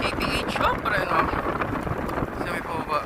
KPH syempre, no? Sa may baba.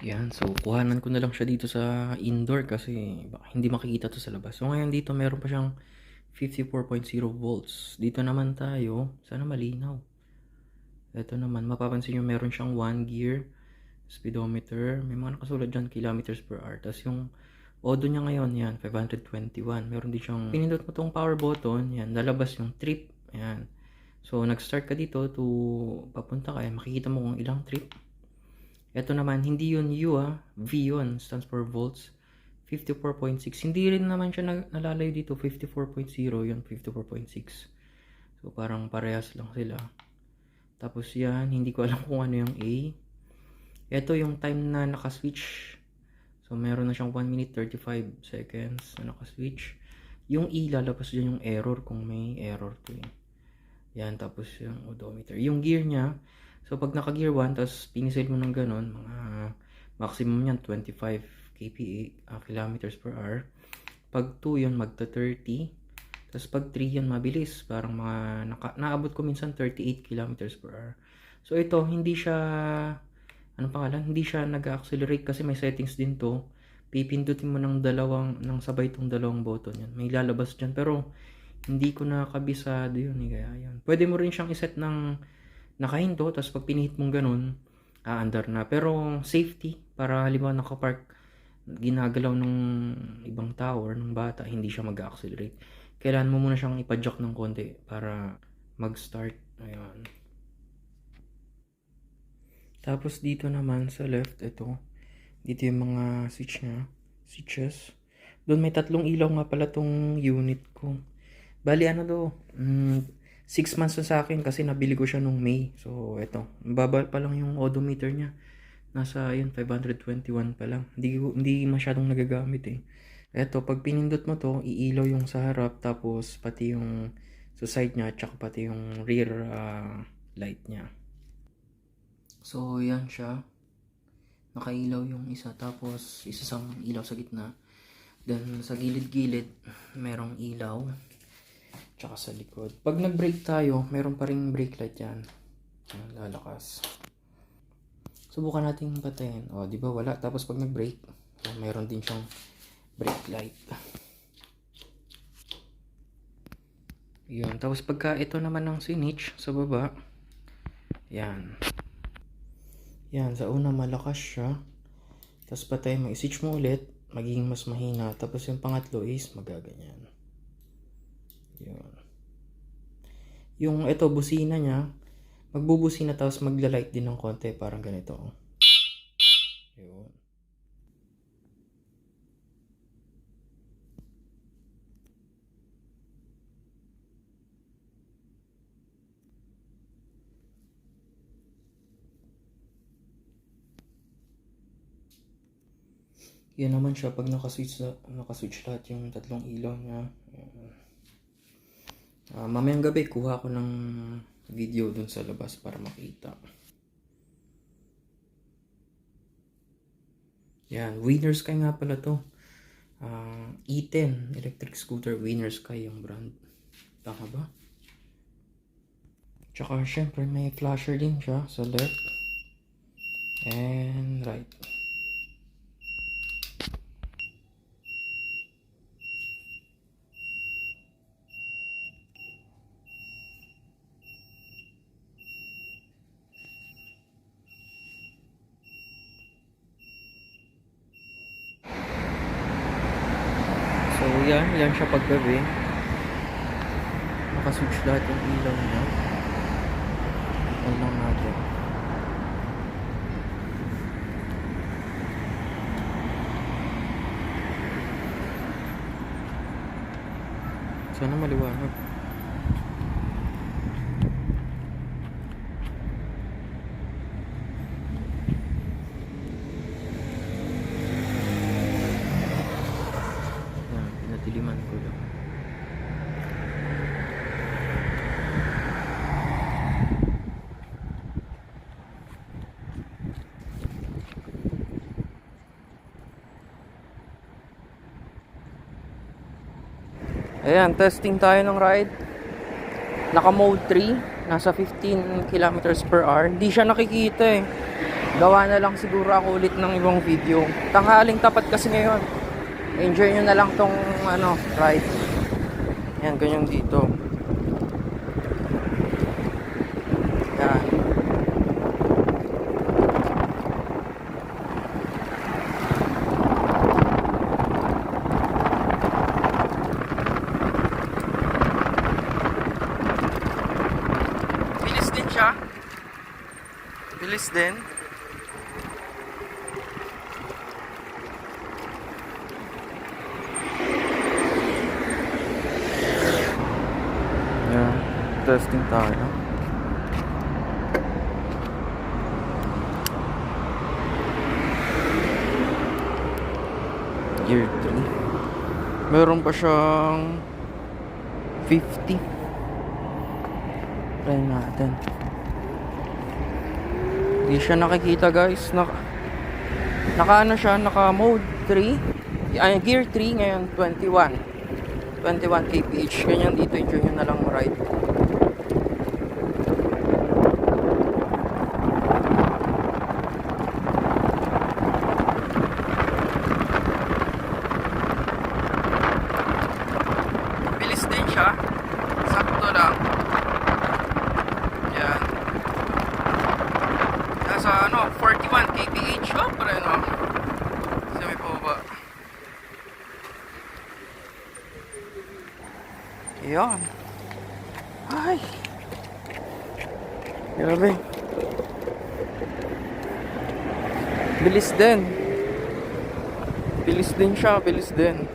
Yan, so kuhanan ko na lang siya dito sa indoor kasi baka hindi makikita to sa labas. So ngayon dito meron pa siyang 54.0 volts. Dito naman tayo, sana malinaw. Ito naman, mapapansin nyo meron siyang 1 gear speedometer. May mga nakasulat dyan, kilometers per hour. Tapos yung odo niya ngayon, yan, 521. Meron din siyang, pinindot mo tong power button, yan, lalabas yung trip. Yan. So nag-start ka dito to papunta ka, makikita mo kung ilang trip. Ito naman, hindi yun U V yun, stands for volts. 54.6. Hindi rin naman siya nalalayo dito, 54.0 yun, 54.6. So parang parehas lang sila. Tapos yan, hindi ko alam kung ano yung A. Ito yung time na nakaswitch. So meron na siyang 1 minute 35 seconds na nakaswitch. Yung E, lalabas dyan yung error kung may error to eh. Yan, tapos yung odometer. Yung gear niya, so pag naka gear 1, tapos pinisil mo ng ganun, mga maximum yan 25 kph, kilometers per hour. Pag 2 yun, magta 30. Tapos pag 3 yan, mabilis. Parang mga, naabot ko minsan 38 kilometers per hour. So ito, hindi siya, anong pangalan? Hindi siya nag-accelerate kasi may settings din to. Pipindutin mo ng sabay tong dalawang button yan. May lalabas dyan, pero hindi ko nakabisado yun eh, kaya yun. Pwede mo rin siyang iset ng nakahinto, tapos pag pinihit mong ganun, aandar na. Pero safety, para halimbawa nakapark, ginagalaw ng ibang tower, ng bata, hindi siya mag-accelerate. Kailangan mo muna siyang ipadjak ng konti para mag-start. Ayan. Tapos dito naman sa left, ito. Dito yung mga switches. Doon may tatlong ilaw nga pala tong unit ko. Bali ano to, 6 months na sa akin kasi nabili ko siya nung May. So eto, baba pa lang yung odometer niya. Nasa yun 521 pa lang. Hindi masyadong nagagamit eh. Eto, pag pinindot mo to, iilaw yung sa harap, tapos pati yung sa side niya, tsaka pati yung rear light niya. So yan siya. Nakailaw yung isa, tapos isang ilaw sa gitna. Then sa gilid-gilid, merong ilaw. Tsaka sa likod. Pag nag-brake tayo, meron pa ring brake light yan. Lalakas. Subukan natin patayin. O, di ba wala? Tapos pag nag-brake, meron din siyang brake light. Yun. Tapos pagka ito naman ng sinitch sa baba, yan. Yan. Sa una malakas siya. Tapos patay mo. I-switch mo ulit, magiging mas mahina. Tapos yung pangatlo is magaganyan. Yun. Yung ito, busina niya, magbubusina tapos magla-light din ng konti, parang ganito. Yun. Yan naman siya pag nakaswitch lahat yung tatlong ilaw niya. Mamayang gabi kuha ko ng video dun sa labas para makita. Yan, Winner Sky nga pala to. E10 electric scooter, Winner Sky yung brand. Tama ba? Tsaka syempre may flasher din siya sa left and right. So yan siya paggabi. Nakaswitch lahat yung ilaw niya. Ito lang natin. Sana maliwanag. Yan, pinatiliman ko lang. Ayan, testing tayo ng ride. Naka mode 3, nasa 15 kilometers per hour. Hindi siya nakikita eh. Gawa na lang siguro ako ulit ng ibang video. Tanghaling tapat kasi ngayon. Enjoy nyo na lang tong ride. Ayan, ganyan dito. Ayan. Bilis din. Yeah, testing tayo. Gear 3. Meron pa siyang 50. Try natin. Hindi siya nakikita guys. Naka mode 3. Gear 3 ngayon 21 kph. Ganyan dito, enjoy nyo na lang ride. Bilis din siya. Sakto lang. Yan. Nasa 41 kph. Oh, pero semi po ba? Yan. Ay. Grabe. Bilis din. Bilis din siya. Bilis din.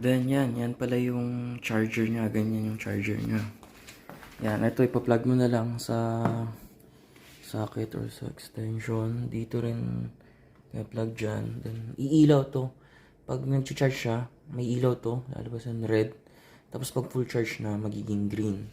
Then yan pala yung charger niya, ganyan yung charger niya. Yan, ito ipa-plug mo na lang sa socket or sa extension. Dito rin i-plug dyan. Then iilaw to. Pag nag-charge siya, may ilaw to, lalabas ng red. Tapos pag full charge na, magiging green.